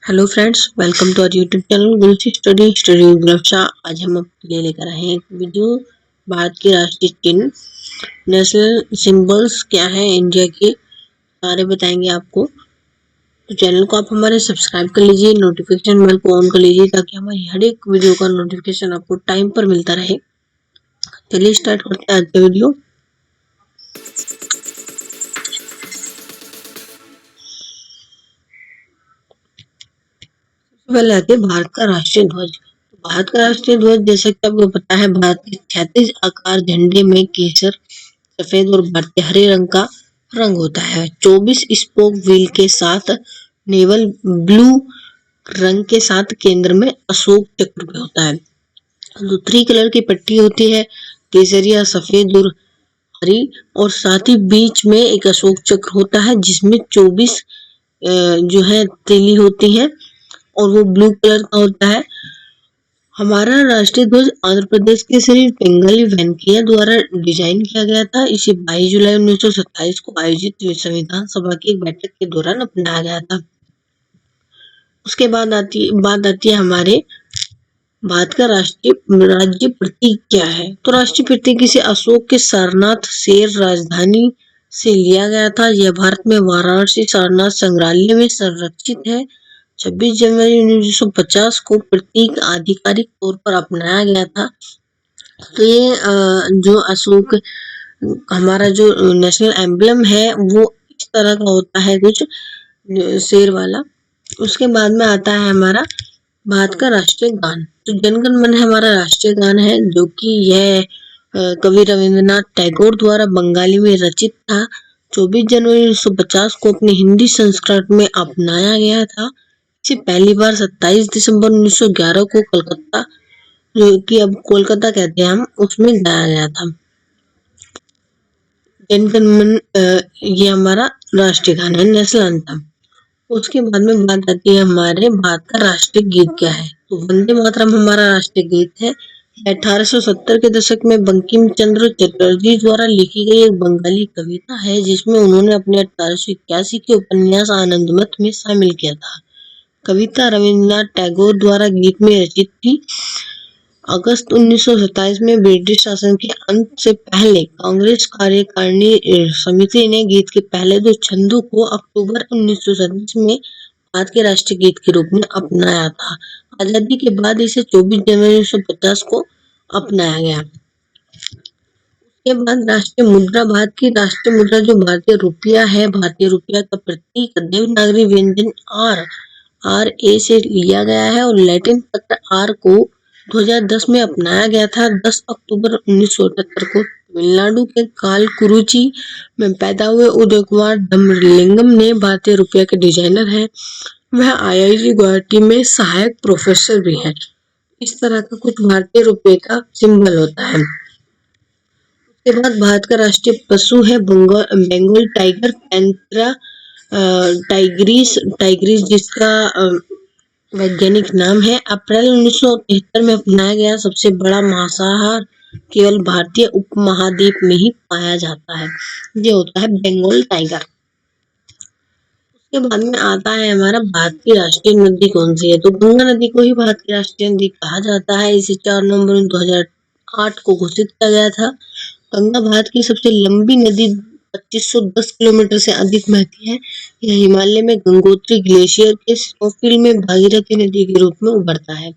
Hello friends, welcome to our YouTube channel Guruji study with Raksha. आज हम आपके लिए लेकर आए हैं एक वीडियो। भारत के राष्ट्रीय चिन्ह, नेशनल सिंबल्स क्या है इंडिया के, सारे बताएंगे आपको। तो चैनल को आप हमारे सब्सक्राइब कर लीजिए, नोटिफिकेशन बेल को ऑन कर लीजिए ताकि हमारी हर एक वीडियो का नोटिफिकेशन आपको टाइम पर मिलता रहे। चलिए स्टार्ट करते हैं आज का वीडियो। पहले आते हैं भारत का राष्ट्रीय ध्वज। भारत का राष्ट्रीय ध्वज जैसा कि आपको पता है, भारत के 36 आकार झंडे में केसर, सफेद और भारतीय हरे रंग का रंग होता है। 24 स्पोक व्हील के साथ नेवल ब्लू रंग के साथ केंद्र में अशोक चक्र भी होता है। तो 3 कलर की पट्टी होती है, केसरिया, सफेद और हरी, और साथ ही बीच में एक अशोक चक्र होता है जिसमें 24 जो है तीली होती है और वो ब्लू कलर का होता है। हमारा राष्ट्रीय ध्वज आंध्र प्रदेश के श्री पिंगली वेंकैया द्वारा डिजाइन किया गया था। इसे 22 जुलाई 1927 को आयोजित संविधान सभा की एक बैठक के दौरान अपनाया गया था। उसके बाद बात आती है हमारे भारत का राष्ट्रीय राज्य प्रतीक क्या है। तो राष्ट्रीय प्रतीक इसे अशोक के सारनाथ शेर राजधानी से लिया गया था। यह भारत में वाराणसी सारनाथ संग्रहालय में संरक्षित है। 26 जनवरी 1950 को प्रतीक आधिकारिक तौर पर अपनाया गया था। तो ये जो अशोक हमारा जो नेशनल एम्बलम है वो इस तरह का होता है, कुछ शेर वाला। उसके बाद में आता है हमारा भारत का राष्ट्रीय गान। तो जनगण मन हमारा राष्ट्रीय गान है, जो कि यह कवि रविंद्रनाथ टैगोर द्वारा बंगाली में रचित था। 24 जनवरी 1950 को अपने हिंदी संस्करण में अपनाया गया था। इसे पहली बार 27 दिसंबर 1911 को कलकत्ता, जो कि अब कोलकाता कहते हैं हम, उसमें गाया गया था। जनगण मन ये हमारा राष्ट्रीय गान है, नेशनल एंथम। उसके बाद में बात आती है हमारे भारत का राष्ट्रीय गीत क्या है। तो वंदे मातरम हमारा राष्ट्रीय गीत है। 1870 के दशक में बंकिम चंद्र चटर्जी द्वारा लिखी गई एक बंगाली कविता है, जिसमें उन्होंने अपने 1881 के उपन्यास आनंदमठ में शामिल किया था। कविता रविंद्रनाथ टैगोर द्वारा गीत में रचित थी। अगस्त 1927 में ब्रिटिश शासन के अंत से पहले कांग्रेस कार्यकारिणी समिति ने गीत के पहले 2 छंदों को अक्टूबर 1927 में भारत के राष्ट्रीय गीत के रूप में अपनाया था। आजादी के बाद इसे 24 जनवरी 1950 को अपनाया गया। उसके बाद राष्ट्रीय मुद्रा, भारत की राष्ट्रीय मुद्रा जो भारतीय रुपया है, भारतीय रुपया का प्रतीक देवनागरी व्यंजन आर ए से लिया गया है और लैटिन अक्षर आर को 2010 में अपनाया गया था। 10 अक्टूबर 1978 को तमिलनाडु के कालकुरुची में पैदा हुए उदय कुमार धम्मलिंगम ने भारतीय रुपया के डिजाइनर हैं। वह आईआईटी गुवाहाटी में सहायक प्रोफेसर भी हैं। इस तरह का कुछ भारतीय रुपये का सिंबल होता है। उसके बाद भारत का राष्ट्रीय पशु है बंगाल टाइगर, पैंथेरा टाइग्रिस जिसका वैज्ञानिक नाम है। अप्रैल 1973 में अपनाया गया सबसे बड़ा मांसाहार केवल भारतीय उपमहाद्वीप में ही पाया जाता है, ये होता है बंगाल टाइगर। उसके बाद में आता है हमारा भारत की राष्ट्रीय नदी कौन सी है। तो गंगा नदी को ही भारत की राष्ट्रीय नदी कहा जाता है। इसे 4 नवंबर 2008 को घोषित किया गया था। गंगा भारत की सबसे लंबी नदी 2510 किलोमीटर से अधिक बहती है। यह हिमालय में गंगोत्री ग्लेशियर के स्नोफील्ड में भागीरथी नदी के रूप में उभरता है।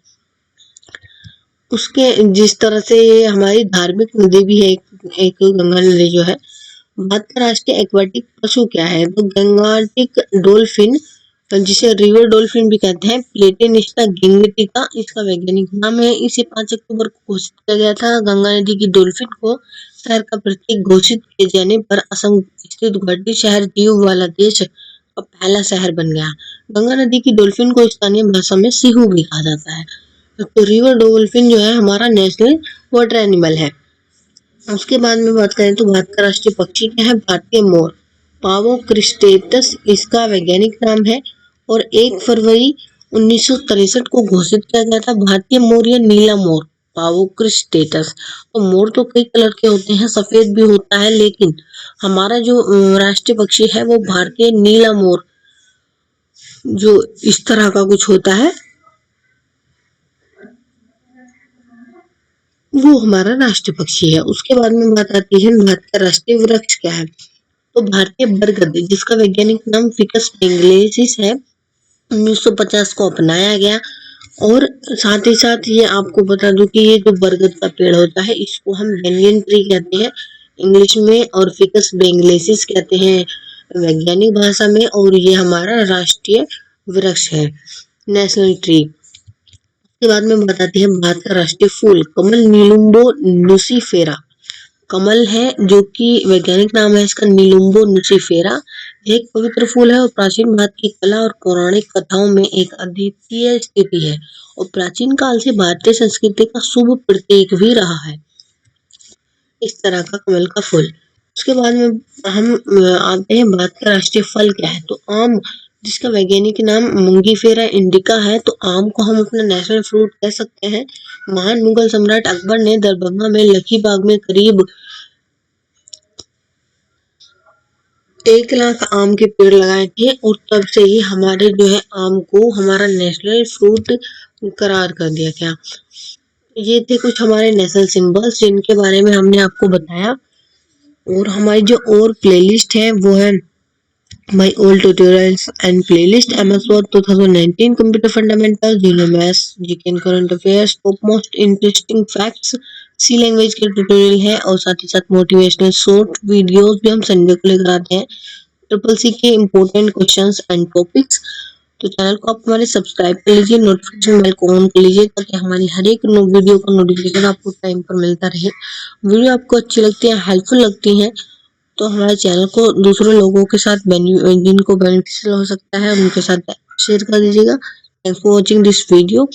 उसके जिस तरह से ये हमारी धार्मिक नदी भी है, एक गंगा नदी जो है। भारत का राष्ट्रीय एक्वाटिक पशु क्या है। तो गंगाटिक डॉल्फिन, जिसे रिवर डॉल्फिन भी कहते हैं, प्लेटेनिस्टा गिंगटिका इसका वैज्ञानिक नाम है। इसे 5 अक्टूबर को घोषित किया गया था। गंगा नदी की डॉल्फिन को शहर का प्रतीक घोषित किए जाने पर असम स्थित गुवाहाटी शहर जीव वाला देश का पहला शहर बन गया। गंगा नदी की डॉल्फिन को स्थानीय भाषा में सिहू भी कहा जाता है। तो रिवर डॉल्फिन जो है हमारा नेशनल वाटर एनिमल है। उसके बाद में बात करें तो भारत का राष्ट्रीय पक्षी क्या है। भारतीय मोर, पावो क्रिस्टेटस इसका वैज्ञानिक नाम है और 1 फरवरी 1963 को घोषित किया गया था। भारतीय मोर या नीला मोर, पावो क्रिस्टेटस। तो मोर तो कई कलर के होते हैं, सफेद भी होता है, लेकिन हमारा जो राष्ट्रीय पक्षी है वो भारतीय नीला मोर जो इस तरह का कुछ होता है वो हमारा राष्ट्रीय पक्षी है। उसके बाद में बात आती है भारत का राष्ट्रीय वृक्ष क्या है। तो भारतीय बरगद, जिसका वैज्ञानिक नाम फिकस बेंगलेसिस है, 1950 को अपनाया गया। और साथ ही साथ ये आपको बता दूं कि ये जो बरगद का पेड़ होता है इसको हम बेनियन ट्री कहते हैं इंग्लिश में, और फिकस बेंगलेसिस कहते हैं वैज्ञानिक भाषा में, और ये हमारा राष्ट्रीय वृक्ष है, नेशनल ट्री। उसके बाद में बताते हैं भारत का राष्ट्रीय फूल कमल नीलुम्बो नुसिफेरा। कमल है जो कि वैज्ञानिक नाम है इसका नीलुम्बो नुसिफेरा। यह एक पवित्र फूल है और प्राचीन भारत की कला और पौराणिक कथाओं में एक अद्वितीय स्थिति है और प्राचीन काल से भारतीय संस्कृति का शुभ प्रतीक भी रहा है, इस तरह का कमल का फूल। उसके बाद में हम आते हैं भारत का राष्ट्रीय फल क्या है। तो आम, जिसका वैज्ञानिक नाम मुंगीफेरा इंडिका है। तो आम को हम अपना नेशनल फ्रूट कह सकते हैं। महान मुगल सम्राट अकबर ने दरभंगा में लकी बाग में करीब 1 लाख आम के पेड़ लगाए थे और तब से ही हमारे जो है आम को हमारा नेशनल फ्रूट करार कर दिया गया। ये थे कुछ हमारे नेशनल सिंबल्स जिनके बारे में हमने आपको बताया। और हमारी जो और प्लेलिस्ट है वो है My Old Tutorials and Playlist, MS Word 2019, Computer Fundamentals, Junior Maths, GK and Current Affairs, Top Most Interesting Facts, C language के ट्यूटोरियल है और साथ ही साथ मोटिवेशनल शॉर्ट वीडियोस भी हम संडे को लेकर आते हैं। ट्रिपल सी के इम्पोर्टेंट क्वेश्चंस एंड टॉपिक्स। तो चैनल को आप हमारे सब्सक्राइब कर लीजिए, नोटिफिकेशन बेल को ऑन कर लीजिए ताकि हमारी हर एक वीडियो का नोटिफिकेशन आपको टाइम पर मिलता रहे। वीडियो आपको अच्छी लगती है, हेल्पफुल लगती है तो हमारे चैनल को दूसरे लोगों के साथ जिनको बेनिफिशियल हो सकता है उनके साथ शेयर कर दीजिएगा। Thanks for watching this video.